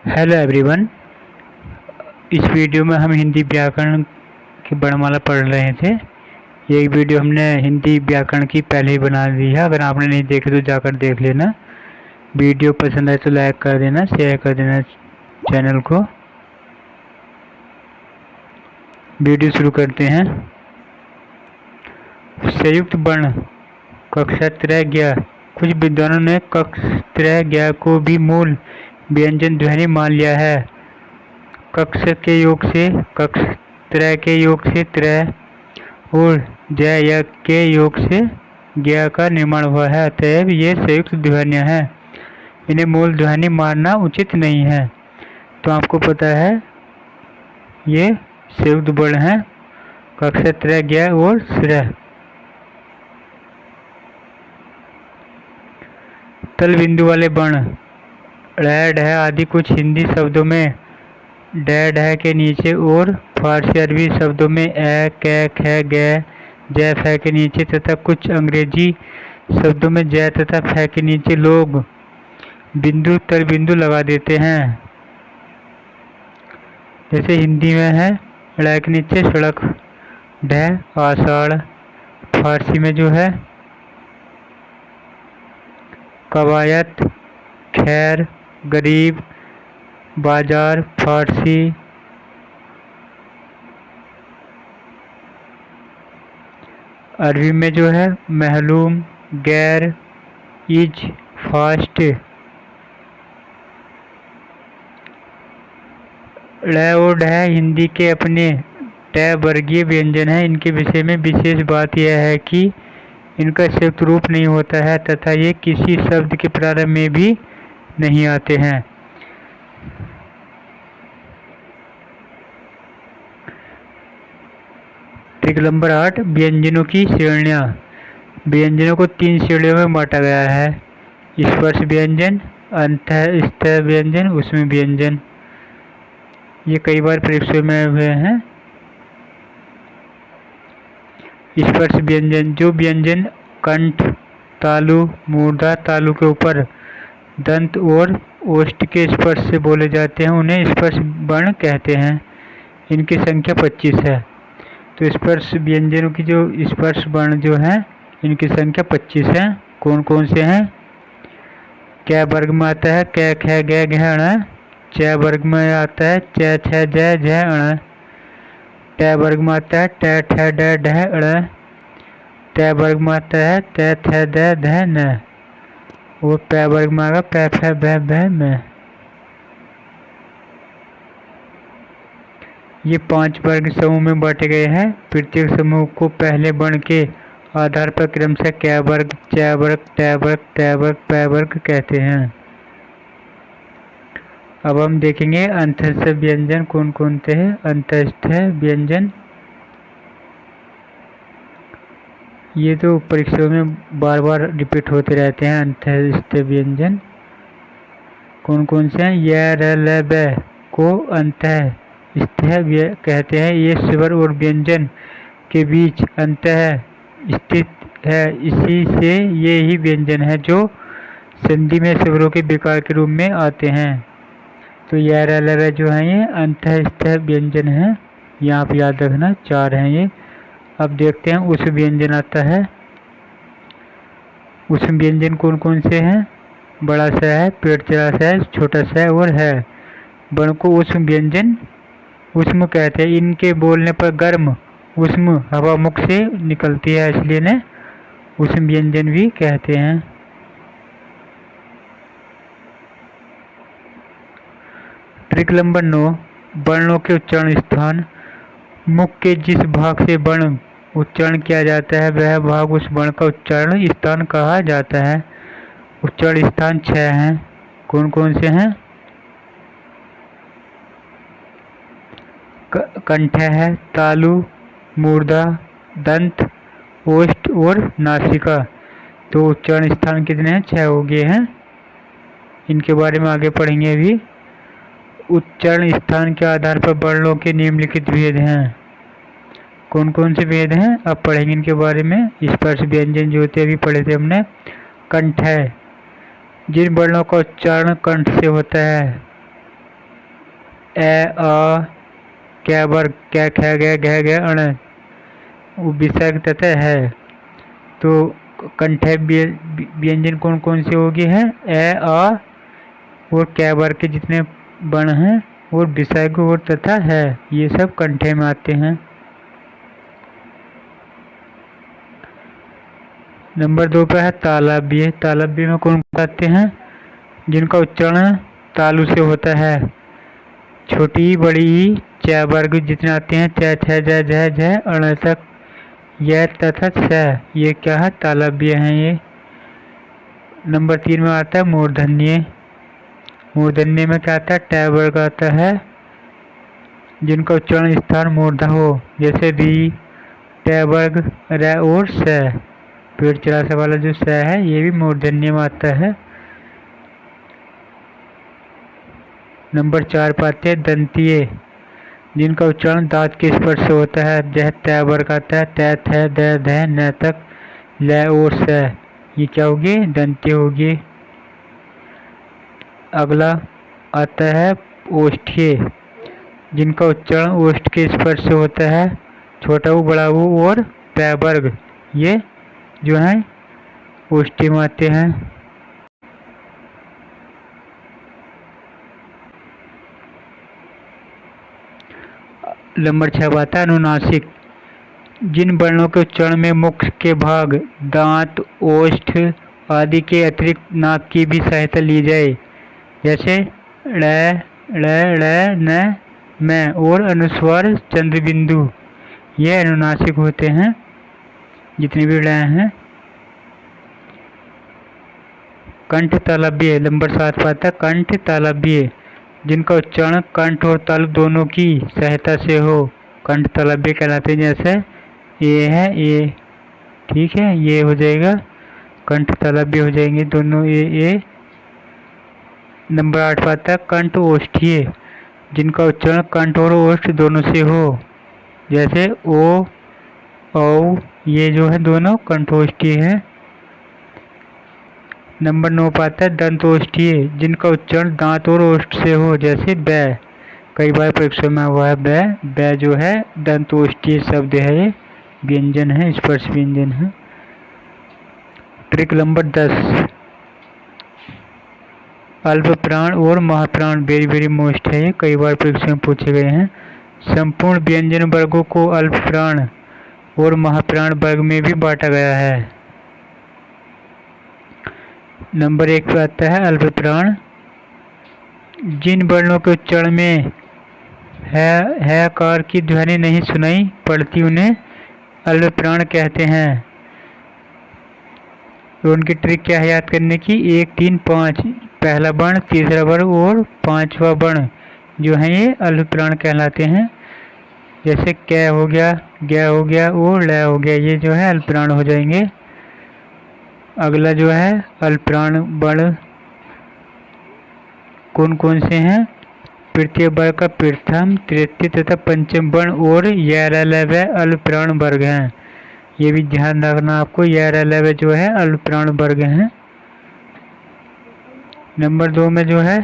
Hello everyone. इस video में हम हिंदी व्याकरण की वर्णमाला पढ़ रहे थे। ये वीडियो हमने हिंदी व्याकरण की पहले ही बना दी है। अगर आपने नहीं देखी तो जाकर देख लेना। वीडियो पसंद आए तो लाइक कर देना, शेयर कर देना चैनल को। वीडियो शुरू करते हैं। संयुक्त वर्ण कक्षा त्रय ज्ञ। कुछ विद्वानों ने कक्षा त्रय ज्ञ को भी मूल व्यंजन ध्वनि मान लिया है। कक्ष के योग से कक्ष, त्रय के योग से त्रय और जय के योग से ज्ञ का निर्माण हुआ है। अतएव ये संयुक्त ध्वनियाँ हैं, इन्हें मूल ध्वनि मानना उचित नहीं है। तो आपको पता है ये संयुक्त वर्ण है, कक्ष त्रय ज्ञ और श्रय। तल बिंदु वाले वर्ण ड़ ढ आदि कुछ हिंदी शब्दों में ड ढ के नीचे और फारसी अरबी शब्दों में ए क ख ग ज फ के नीचे तथा कुछ अंग्रेजी शब्दों में ज तथा फ के नीचे लोग बिंदु तल बिंदु लगा देते हैं। जैसे हिंदी में है ड़ के नीचे सड़क, ढ आषाढ़, फारसी में जो है कवायत, खैर, गरीब, बाजार, फारसी। अरबी में जो है महलूम, गैर, इज, फास्ट। ड़ और ढ हिंदी के अपने ट वर्गीय व्यंजन हैं। इनके विषय में विशेष बात यह है कि इनका संयुक्त रूप नहीं होता है तथा ये किसी शब्द के प्रारंभ में भी नहीं आते हैं। ट्रिक नंबर 8, व्यंजनों की श्रेणियाँ। व्यंजनों को 3 श्रेणियों में बांटा गया है। स्पर्श व्यंजन, अंतःस्थ व्यंजन, उसमें व्यंजन। ये कई बार परीक्षा में हुए हैं। स्पर्श व्यंजन, जो व्यंजन कंठ, तालु, मूर्धा तालु के ऊपर दंत और ओष्ठ के स्पर्श से बोले जाते हैं उन्हें स्पर्श वर्ण कहते हैं। इनकी संख्या 25 है। तो स्पर्श व्यंजनों की जो स्पर्श वर्ण जो है इनकी संख्या 25 है। कौन कौन से हैं? क वर्ग में आता है क ख ग घ ण। च वर्ग में आता है च छ ज झ ण। ट वर्ग में आता है ट ठ ड ढ ण। ट वर्ग में आता है त थ द ध न। और प वर्ग में आएगा प फ ब भ म। ये 5 वर्ग समूह में बांटे गए हैं। प्रत्येक समूह को पहले वर्ण के आधार पर क्रमशः क वर्ग, च वर्ग, ट वर्ग, ट वर्ग, प वर्ग कहते हैं। अब हम देखेंगे अंतःस्थ व्यंजन कौन कौन से हैं। अंतःस्थ व्यंजन ये तो परीक्षाओं में बार बार रिपीट होते रहते हैं। अंतःस्थ व्यंजन कौन कौन से हैं? य र ल ब को अंतःस्थ कहते हैं। ये स्वर और व्यंजन के बीच अंतः स्थित है, इसी से ये ही व्यंजन है जो संधि में स्वरों के विकार के रूप में आते हैं। तो यह र जो है ये अंतःस्थ व्यंजन है। यहाँ आप याद रखना 4 हैं ये। अब देखते हैं उस व्यंजन आता है। उस व्यंजन कौन कौन से हैं? बड़ा सा है, पेट चला सा है, छोटा सा है और है। वर्ण को उष्म व्यंजन उष्म कहते हैं। इनके बोलने पर गर्म उष्म हवा मुख से निकलती है, इसलिए इन्हें उष्म व्यंजन भी कहते हैं। ट्रिक नंबर 9, वर्णों के उच्चारण स्थान। मुख के जिस भाग से वर्ण उच्चारण किया जाता है वह भाग उस वर्ण का उच्चारण स्थान कहा जाता है। उच्चारण स्थान 6 हैं। कौन कौन से हैं? कंठ है, तालु, मूर्धा, दंत, ओष्ठ और नासिका। तो उच्चारण स्थान कितने हैं? 6 हो गए हैं। इनके बारे में आगे पढ़ेंगे अभी। उच्चारण स्थान के आधार पर वर्णों के निम्नलिखित भेद हैं। कौन कौन से भेद हैं अब पढ़ेंगे इनके बारे में। स्पर्श व्यंजन जो होते अभी पढ़े थे हमने। कंठ है, जिन वर्णों का उच्चारण कंठ से होता है अ कै वर्ग कै ख गै अण विसर्ग तथा है। तो कंठे व्यंजन कौन कौन से होगी है अ और कै वर्ग के जितने वर्ण हैं और विसर्ग और तथा है, ये सब कंठे में आते हैं। नंबर 2 पे है तालव्य। तालव्य में कौन आते हैं? जिनका उच्चारण तालु से होता है। छोटी बड़ी च वर्ग जितने आते हैं च छ ज झ झ अण तक यह तथा छ, ये क्या है? तालव्य हैं ये। नंबर 3 में आता है मूर्धन्य। मूर्धन्य में क्या आता है? ट वर्ग आता है जिनका उच्चारण स्थान मूर्धा हो, जैसे री ट वर्ग र और स। पेड़ चरासा वाला जो स है ये भी मूर्धन्य में आता है। नंबर 4 पाते हैं दंतीय, जिनका उच्चारण दांत के स्पर्श से होता है। जह त वर्ग आता है त थ द ध न तक ल और स, ये क्या होगी? दंतीय होगी। अगला आता है ओष्ठ्य, जिनका उच्चारण ओष्ठ के स्पर्श से होता है। छोटा ऊ बड़ा ऊ और प वर्ग ये जो है ओष्ठ्य में आते हैं। नंबर 6 आता है अनुनासिक, जिन वर्णों के उच्चारण में मुख के भाग दांत ओष्ठ आदि के अतिरिक्त नाक की भी सहायता ली जाए, जैसे ड़ ड़ ड़ न म और अनुस्वार चंद्रबिंदु, ये अनुनासिक होते हैं जितने भी ड़ हैं। कंठ तालव्य। नंबर 7 पाता कंठ तालव्य, जिनका उच्चारण कंठ और तालु दोनों की सहायता से हो, कंठ तालव्य कहलाते हैं। जैसे ये है ये, ठीक है, ये हो जाएगा कंठ तालव्य हो जाएंगे दोनों ये। नंबर 8 पाता कंठ ओष्ठीय, जिनका उच्चारण कंठ और ओष्ठ दोनों से हो, जैसे ओ औ, ये जो है दोनों कंठोष्ठीय है। नंबर 9 पाता है दंतोष्ठीय, जिनका उच्चारण दांत और ओष्ठ से हो, जैसे ब। कई बार परीक्षा में हुआ है ब जो है दंतोष्ठीय शब्द है, ये व्यंजन है, स्पर्श व्यंजन है। ट्रिक नंबर 10 अल्प प्राण और महाप्राण वेरी वेरी मोस्ट है, ये कई बार परीक्षा में पूछे गए हैं। संपूर्ण व्यंजन वर्गों को अल्प प्राण और महाप्राण वर्ग में भी बांटा गया है। नंबर 1 पे आता है अल्प प्राण, जिन वर्णों के उच्चारण में है आकार की ध्वनि नहीं सुनाई पड़ती उन्हें अल्प प्राण कहते हैं। तो उनकी ट्रिक क्या है याद करने की? 1 3 5 पहला वर्ण, तीसरा वर्ण और पांचवा वर्ण जो है ये अल्प प्राण कहलाते हैं। जैसे कै हो गया, ग हो गया और ल हो गया, ये जो है अल्प प्राण हो जाएंगे। अगला जो है अल्प प्राण वर्ण कौन कौन से हैं? तृतीय वर्ग का प्रथम तृतीय तथा पंचम वर्ण और य अल्प प्राण वर्ग हैं। ये भी ध्यान रखना आपको, य जो है अल्प प्राण वर्ग हैं। नंबर 2 में जो है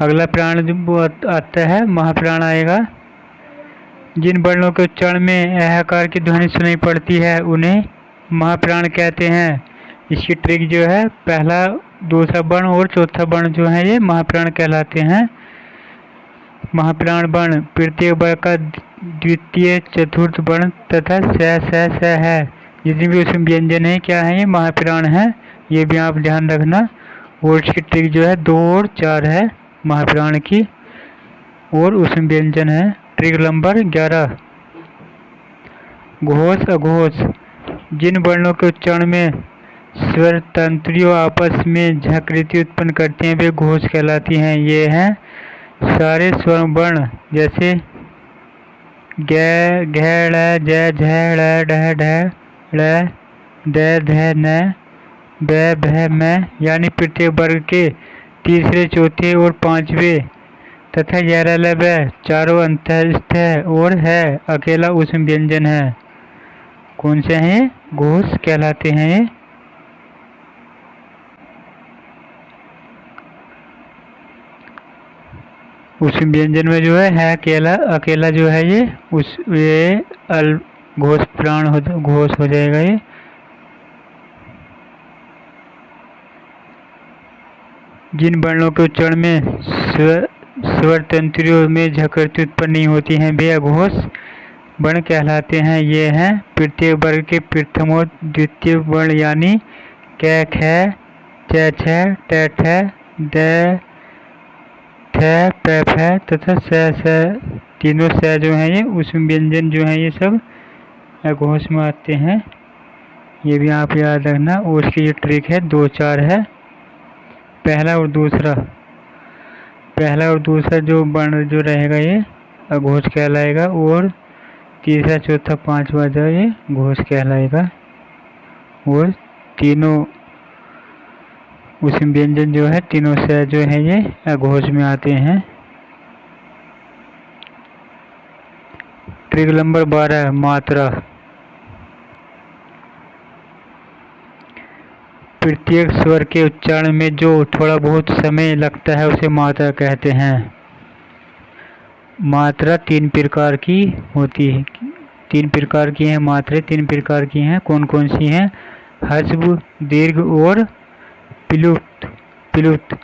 अगला प्राण जो आता है महाप्राण आएगा, जिन वर्णों के उच्चारण में आकार की ध्वनि सुनाई पड़ती है उन्हें महाप्राण कहते हैं। इसकी ट्रिक जो है पहला दूसरा वर्ण और चौथा वर्ण जो है ये महाप्राण कहलाते हैं। महाप्राण वर्ण तृतीय वर्ग का द्वितीय चतुर्थ वर्ण तथा स है, जितने भी उसमें व्यंजन है क्या है ये महाप्राण है, ये भी आप ध्यान रखना। और इसकी ट्रिक जो है 2 और 4 है महाप्राण की और उसमें व्यंजन है। ट्रिक नंबर 11 घोष अघोष, जिन वर्णों के उच्चारण में स्वर तंत्रियों आपस में झकृति उत्पन्न करते हैं वे घोष कहलाती हैं। ये हैं सारे स्वर वर्ण, जैसे ग घ ड़ ज झ ड़ ढ ढ ड़ द ध न ब भ म, यानी प्रत्येक वर्ग के तीसरे चौथे और पांचवें तथा य चारों अंतस्थ और है अकेला उसमें व्यंजन है। कौन से हैं? घोष कहलाते हैं ये। उस व्यंजन में जो है अकेला अकेला जो है ये अल घोष घोष हो जाएगा ये। जिन वर्णों के उच्चारण में स्वर तंत्रियों में झकरती उत्पन्न नहीं होती हैं वे अघोष वर्ण कहलाते हैं। ये हैं प्रत्येक वर्ग के प्रथम और द्वितीय वर्ण यानी क ख च छ ट ठ द थ प फ तथा स। तीनों स जो हैं ये उस व्यंजन जो हैं ये सब अघोष में आते हैं। ये भी आप याद रखना। और उसकी जो ट्रिक है 2-4 है। पहला और दूसरा जो वर्ण जो रहेगा ये अघोष कहलाएगा और तीसरा चौथा पांचवा जो ये घोष कहलाएगा। और तीनों उस व्यंजन जो है तीनों से जो है ये अघोष में आते हैं। ट्रिक नंबर 12 मात्रा। प्रत्येक स्वर के उच्चारण में जो थोड़ा बहुत समय लगता है उसे मात्रा कहते हैं। मात्रा 3 प्रकार की होती है। 3 प्रकार की हैं मात्रा, 3 प्रकार की हैं। कौन कौन सी हैं? ह्रस्व, दीर्घ और प्लुप्त।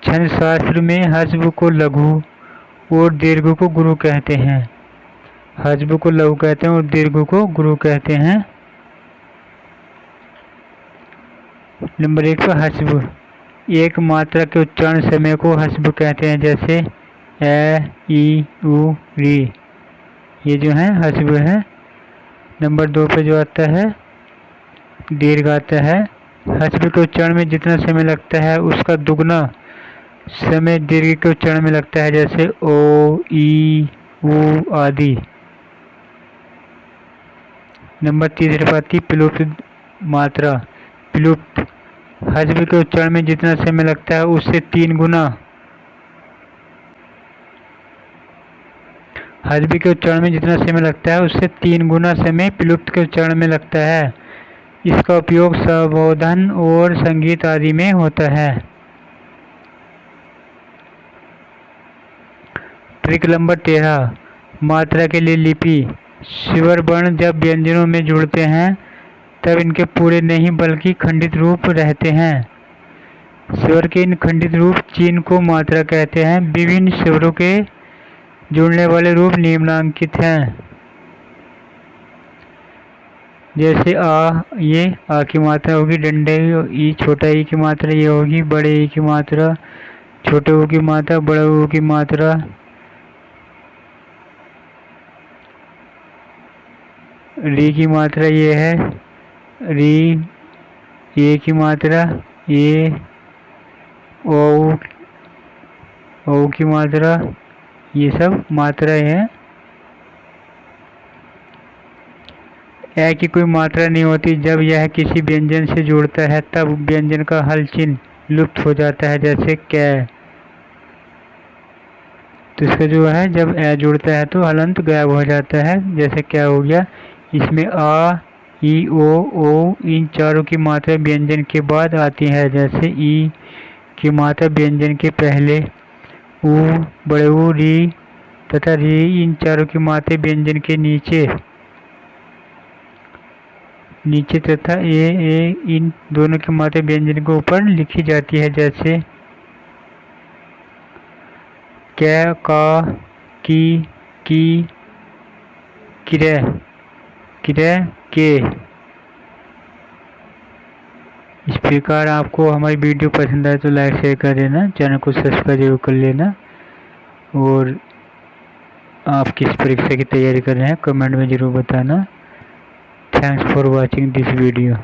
छंद शास्त्र में ह्रस्व को लघु और दीर्घ को गुरु कहते हैं। ह्रस्व को लघु कहते हैं और दीर्घ को गुरु कहते हैं। नंबर 1 पर ह्रस्व। एक मात्रा के उच्चारण समय को ह्रस्व कहते हैं, जैसे ए, ई, उ, री, ये जो है ह्रस्व है। नंबर 2 पे जो आता है दीर्घ आता है। ह्रस्व के उच्चारण में जितना समय लगता है उसका दुगना समय दीर्घ के उच्चारण में लगता है, जैसे ओ, ई, उ आदि। नंबर 3 पर आती प्लुप्त मात्रा। प्लुप्त ह्रस्व के उच्चारण में जितना समय लगता है उससे 3 गुना ह्रस्व के उच्चारण में जितना समय लगता है उससे 3 गुना समय प्लुप्त के उच्चारण में लगता है। इसका उपयोग संबोधन और संगीत आदि में होता है। ट्रिक नंबर 13 मात्रा के लिए लिपि। स्वर वर्ण जब व्यंजनों में जुड़ते हैं तब इनके पूरे नहीं बल्कि खंडित रूप रहते हैं। स्वर के इन खंडित रूप चिन्ह को मात्रा कहते हैं। विभिन्न स्वरों के जुड़ने वाले रूप निम्नलिखित हैं, जैसे आ, ये आ की मात्रा होगी डंडे, ई छोटा ई की मात्रा ये होगी, बड़े ई की मात्रा, छोटे ऊ की मात्रा, बड़े ऊ की मात्रा। री की मात्रा ये है, री, ए की मात्रा ए, ओ की मात्रा, ये सब मात्राएं हैं। ए की कोई मात्रा नहीं होती। जब यह किसी व्यंजन से जुड़ता है तब व्यंजन का हल चिन्ह लुप्त हो जाता है, जैसे कै। तो इसका जो है जब ए जुड़ता है तो हलंत गायब हो जाता है, जैसे क्या हो गया। इसमें आ, ई, ओ इन चारों की मात्रा व्यंजन के बाद आती है, जैसे ई की मात्रा व्यंजन के पहले, ऊ, बड़े ऊ, री तथा री इन चारों की मात्रा व्यंजन के नीचे तथा ए इन दोनों की मात्रा व्यंजन के ऊपर लिखी जाती है, जैसे कै, का, की, किरय, के। इस प्रकार आपको हमारी वीडियो पसंद आए तो लाइक शेयर कर देना, चैनल को सब्सक्राइब जरूर कर लेना। और आप किस परीक्षा की तैयारी कर रहे हैं कमेंट में ज़रूर बताना। Thanks for watching this video.